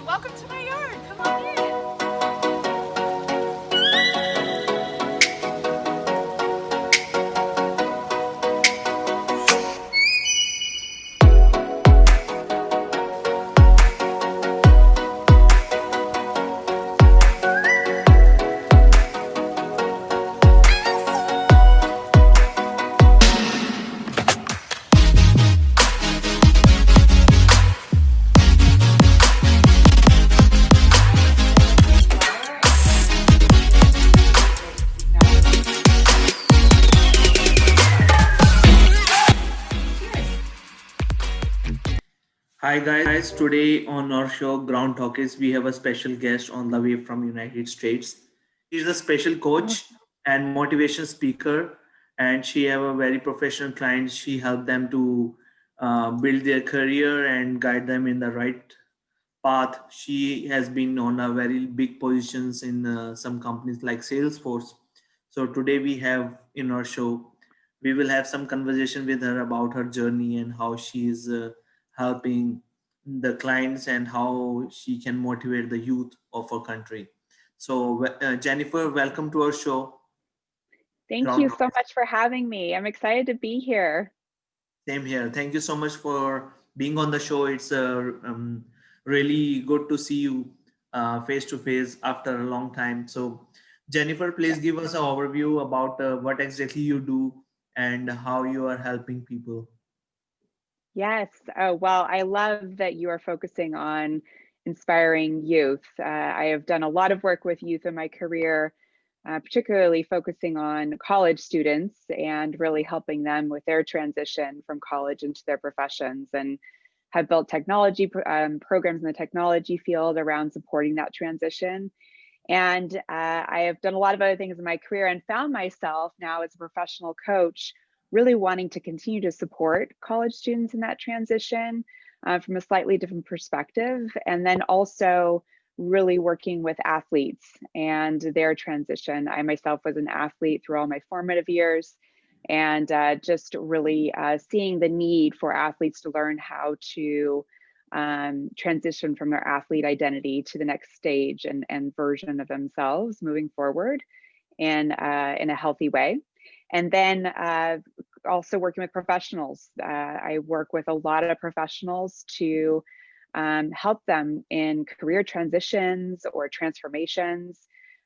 Welcome to my yard. Come on in. Hi guys, today on our show Ground Talkies we have a special guest on the way from United States. She's a special Oh, coach and motivation speaker, and she have a very professional clients. She help them to build their career and guide them in the right path. She has been on a very big positions in some companies like Salesforce. So today we have in our show, we will have some conversation with her about her journey and how she is helping the clients and how she can motivate the youth of our country. So Jennifer, welcome to our show. thank Ground you Talk. so much for having me. I'm excited to be here. Same here. Thank you so much for being on the show. It's really good to see you face to face after a long time. So, Jennifer, Yeah. please give us an overview about what exactly you do and how you are helping people. Yes. Oh, well, I love that you are focusing on inspiring youth. I have done a lot of work with youth in my career, particularly focusing on college students and really helping them with their transition from college into their professions, and have built technology programs in the technology field around supporting that transition. And I have done a lot of other things in my career and found myself now as a professional coach really wanting to continue to support college students in that transition from a slightly different perspective. And then also really working with athletes and their transition. I myself was an athlete through all my formative years, and just really seeing the need for athletes to learn how to transition from their athlete identity to the next stage and version of themselves moving forward in a healthy way. And then also working with professionals. I work with a lot of professionals to help them in career transitions or transformations.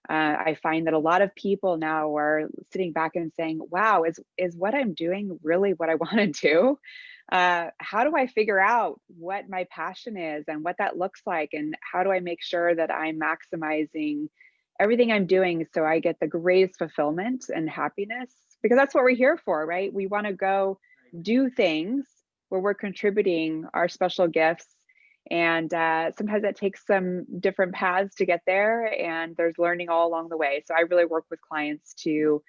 I find that a lot of people now are sitting back and saying, wow, is what I'm doing really what I want to do? How do I figure out what my passion is and what that looks like? And how do I make sure that I'm maximizing everything I'm doing so I get the greatest fulfillment and happiness? Because that's what we're here for, right? We want to go do things where we're contributing our special gifts. And sometimes that takes some different paths to get there, and there's learning all along the way. So I really work with clients to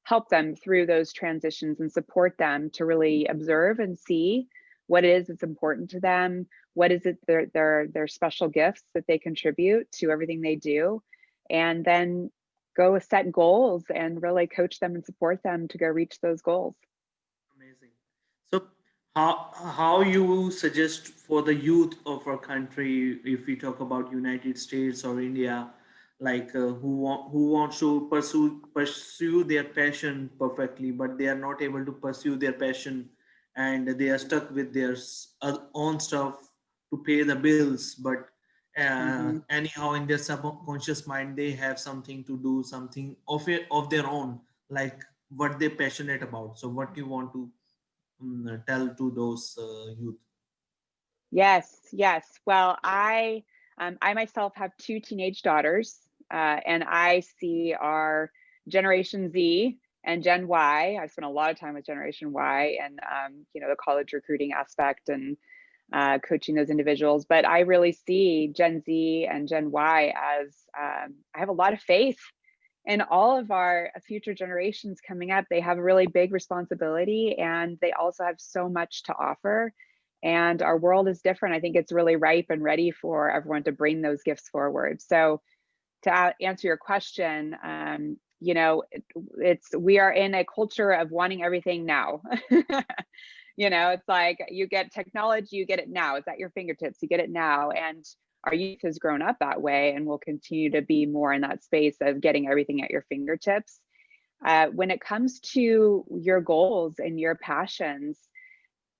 help them through those transitions and support them to really observe and see what it is that's important to them, what is it their special gifts that they contribute to everything they do, and then go set goals and really coach them and support them to go reach those goals. Amazing. So, how you suggest for the youth of our country, if we talk about United States or India, like who wants to pursue their passion perfectly, but they are not able to pursue their passion, and they are stuck with their own stuff to pay the bills, but Mhm. anyhow in their subconscious mind they have something to do, something of it of their own, like what they're passionate about. So what you want to tell to those youth? Yes, yes. Well, I myself have two teenage daughters, and I see our Generation Z and Gen Y. I've spent a lot of time with Generation Y and the college recruiting aspect and coaching those individuals. But I really see Gen Z and Gen Y as I have a lot of faith in all of our future generations coming up. They have a really big responsibility, and they also have so much to offer. And our world is different. I think it's really ripe and ready for everyone to bring those gifts forward. So, to answer your question, it's we are in a culture of wanting everything now. It's like you get technology, you get it now. It's at your fingertips, you get it now. And our youth has grown up that way and will continue to be more in that space of getting everything at your fingertips. When it comes to your goals and your passions,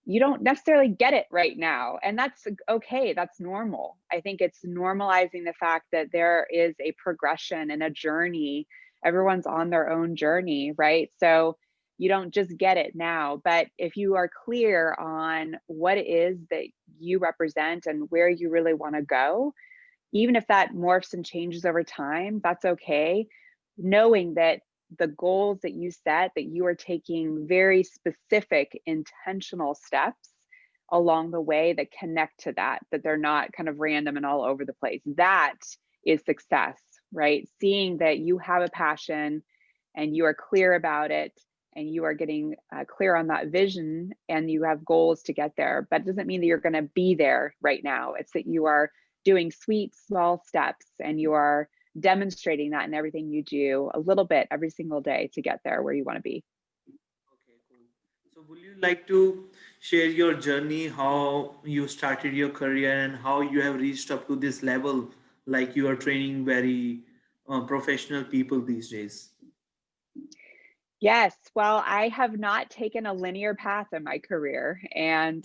you don't necessarily get it right now. And that's okay. That's normal. I think it's normalizing the fact that there is a progression and a journey. Everyone's on their own journey, right? So you don't just get it now. But if you are clear on what it is that you represent and where you really want to go, even if that morphs and changes over time, that's okay. Knowing that the goals that you set, that you are taking very specific, intentional steps along the way that connect to that, that they're not kind of random and all over the place. That is success, right? Seeing that you have a passion and you are clear about it and you are getting clear on that vision and you have goals to get there. But it doesn't mean that you're going to be there right now. It's that you are doing sweet, small steps and you are demonstrating that in everything you do a little bit every single day to get there where you want to be. Okay, cool. So, would you like to share your journey, how you started your career, and how you have reached up to this level? Like you are training very professional people these days. Yes, well, I have not taken a linear path in my career, and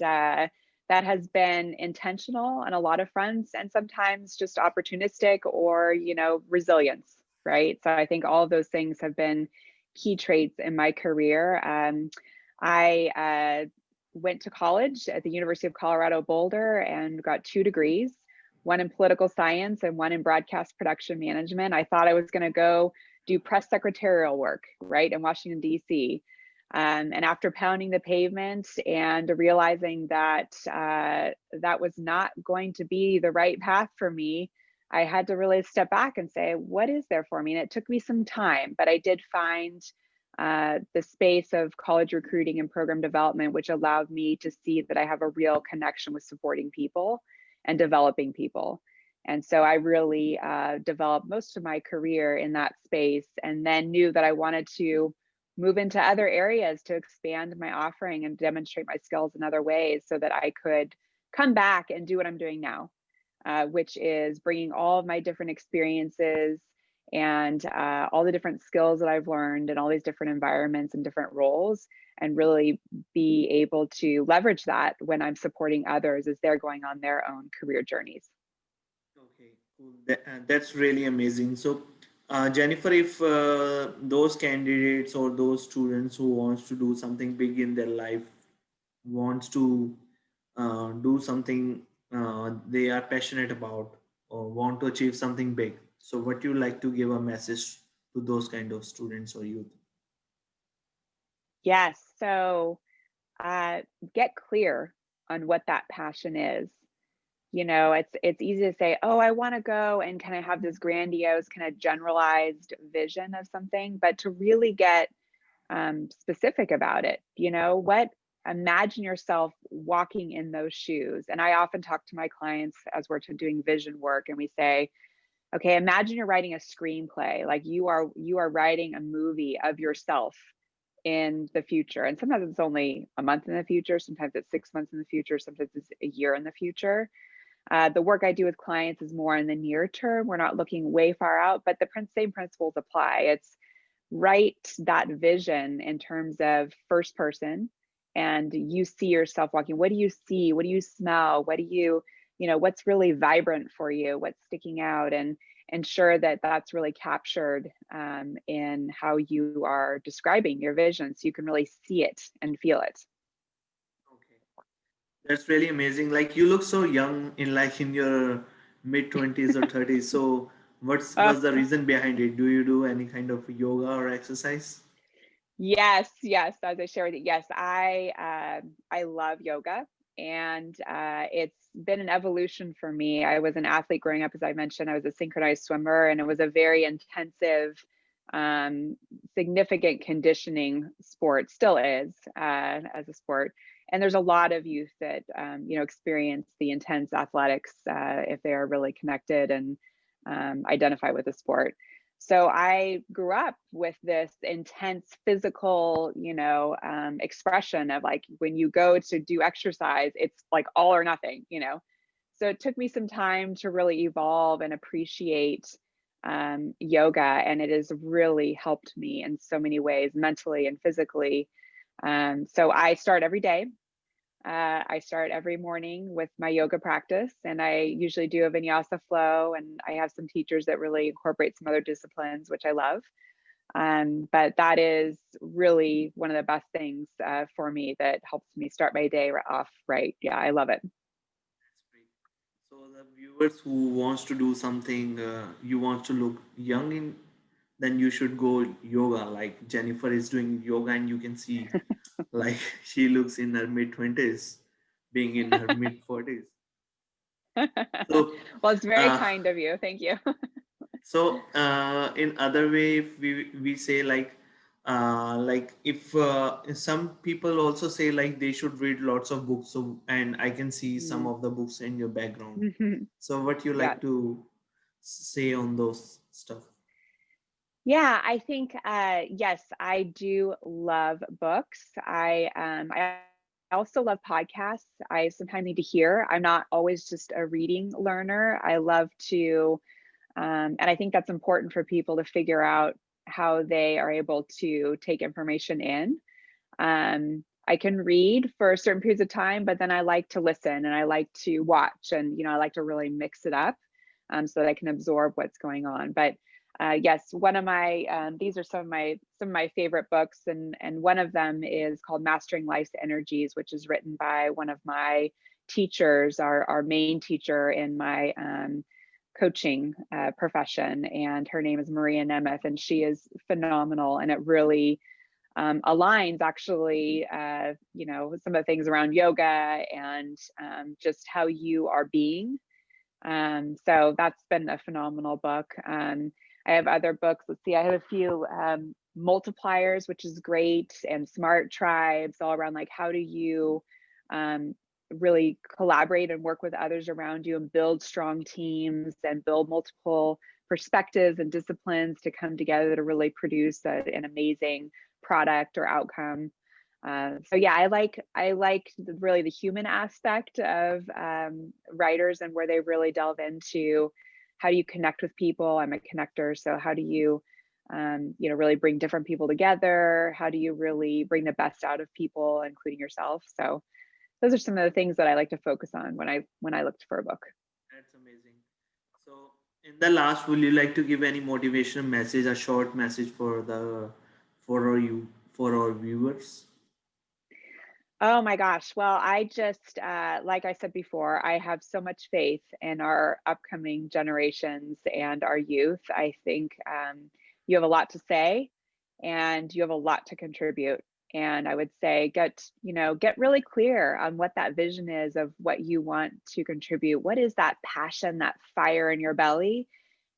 that has been intentional on a lot of fronts, and sometimes just opportunistic or, resilience, right? So I think all of those things have been key traits in my career. I went to college at the University of Colorado Boulder and got 2 degrees, one in political science and one in broadcast production management. I thought I was going to go do press secretarial work, right, in Washington, D.C. And after pounding the pavement and realizing that that was not going to be the right path for me, I had to really step back and say, what is there for me? And it took me some time, but I did find the space of college recruiting and program development, which allowed me to see that I have a real connection with supporting people and developing people. And so I really developed most of my career in that space, and then knew that I wanted to move into other areas to expand my offering and demonstrate my skills in other ways so that I could come back and do what I'm doing now, which is bringing all of my different experiences and all the different skills that I've learned in all these different environments and different roles, and really be able to leverage that when I'm supporting others as they're going on their own career journeys. Okay, cool. That's really amazing. So, Jennifer, if those candidates or those students who wants to do something big in their life, wants to do something they are passionate about or want to achieve something big, so what you like to give a message to those kind of students or youth? Yes. So get clear on what that passion is. It's easy to say, oh, I want to go and kind of have this grandiose kind of generalized vision of something, but to really get specific about it, what, imagine yourself walking in those shoes. And I often talk to my clients as we're doing vision work, and we say, okay, imagine you're writing a screenplay, like you are writing a movie of yourself in the future. And sometimes it's only a month in the future, sometimes it's 6 months in the future, sometimes it's a year in the future. The work I do with clients is more in the near term. We're not looking way far out, but the same principles apply. It's write that vision in terms of first person, and you see yourself walking. What do you see? What do you smell? What do what's really vibrant for you? What's sticking out? And ensure that that's really captured in how you are describing your vision, so you can really see it and feel it. Okay, that's really amazing. Like you look so young in like in your mid 20s or 30s. So what's the reason behind it? Do you do any kind of yoga or exercise? Yes, yes. As I shared with you, yes, I love yoga, and it's been an evolution for me. I was an athlete growing up, as I mentioned. I was a synchronized swimmer, and it was a very intensive, um, significant conditioning sport. Still is as a sport. And there's a lot of youth that experience the intense athletics if they are really connected and identify with the sport. So I grew up with this intense physical, expression of, like, when you go to do exercise, it's like all or nothing. So it took me some time to really evolve and appreciate yoga, and it has really helped me in so many ways, mentally and physically. So I start every day. I start every morning with my yoga practice, and I usually do a vinyasa flow, and I have some teachers that really incorporate some other disciplines, which I love. But that is really one of the best things for me that helps me start my day off right. Yeah, I love it. That's great. So the viewers who wants to do something, you want to look young in, then you should go yoga. Like Jennifer is doing yoga, and you can see like she looks in her mid 20s, being in her mid 40s. So, Well, it's very uh, kind of you. Thank you. in other way, if we say like if some people also say like they should read lots of books. So, and I can see some Mm. of the books in your background. Mhm. So, what you Yeah. like to say on those stuff? Yeah, I think yes, I do love books. I also love podcasts. I sometimes need to hear. I'm not always just a reading learner. I love to and I think that's important for people to figure out how they are able to take information in. I can read for certain periods of time, but then I like to listen and I like to watch, and I like to really mix it up so that I can absorb what's going on. But yes, one of my these are some of my favorite books, and one of them is called Mastering Life's Energies, which is written by one of my teachers, our main teacher in my coaching profession, and her name is Maria Nemeth, and she is phenomenal, and it really aligns actually, some of the things around yoga and just how you are being. So that's been a phenomenal book. I have other books. Let's see, I have a few multipliers, which is great, and smart tribes, all around like how do you um, really collaborate and work with others around you and build strong teams and build multiple perspectives and disciplines to come together to really produce an amazing product or outcome. So yeah, I like really the human aspect of writers, and where they really delve into how do you connect with people. I'm a connector, so how do you really bring different people together? How do you really bring the best out of people, including yourself? So those are some of the things that I like to focus on when I looked for a book. That's amazing. So, in the last, will you like to give any motivation message, a short message for the for our viewers? Oh my gosh. Well, I just, like I said before, I have so much faith in our upcoming generations and our youth. I think you have a lot to say and you have a lot to contribute. And I would say get really clear on what that vision is of what you want to contribute. What is that passion, that fire in your belly?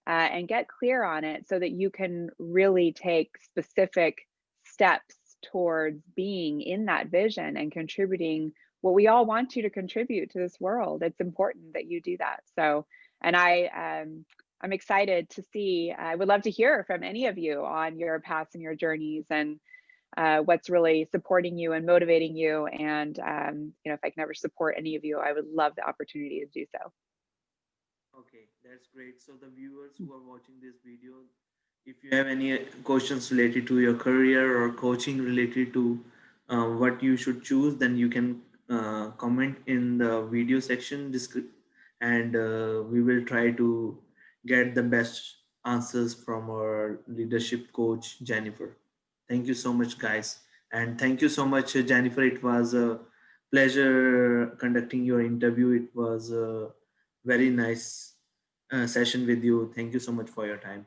And get clear on it so that you can really take specific steps towards being in that vision and contributing what we all want you to contribute to this world. It's important that you do that. So, and I'm excited to see. I would love to hear from any of you on your paths and your journeys, and what's really supporting you and motivating you. And if I can ever support any of you, I would love the opportunity to do so. Okay, that's great. So the viewers who are watching this video, if you have any questions related to your career or coaching related to what you should choose, then you can comment in the video section and we will try to get the best answers from our leadership coach Jennifer. Thank you so much, guys, and thank you so much, Jennifer. It was a pleasure conducting your interview. It was very nice session with you. Thank you so much for your time.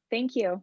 Thank you.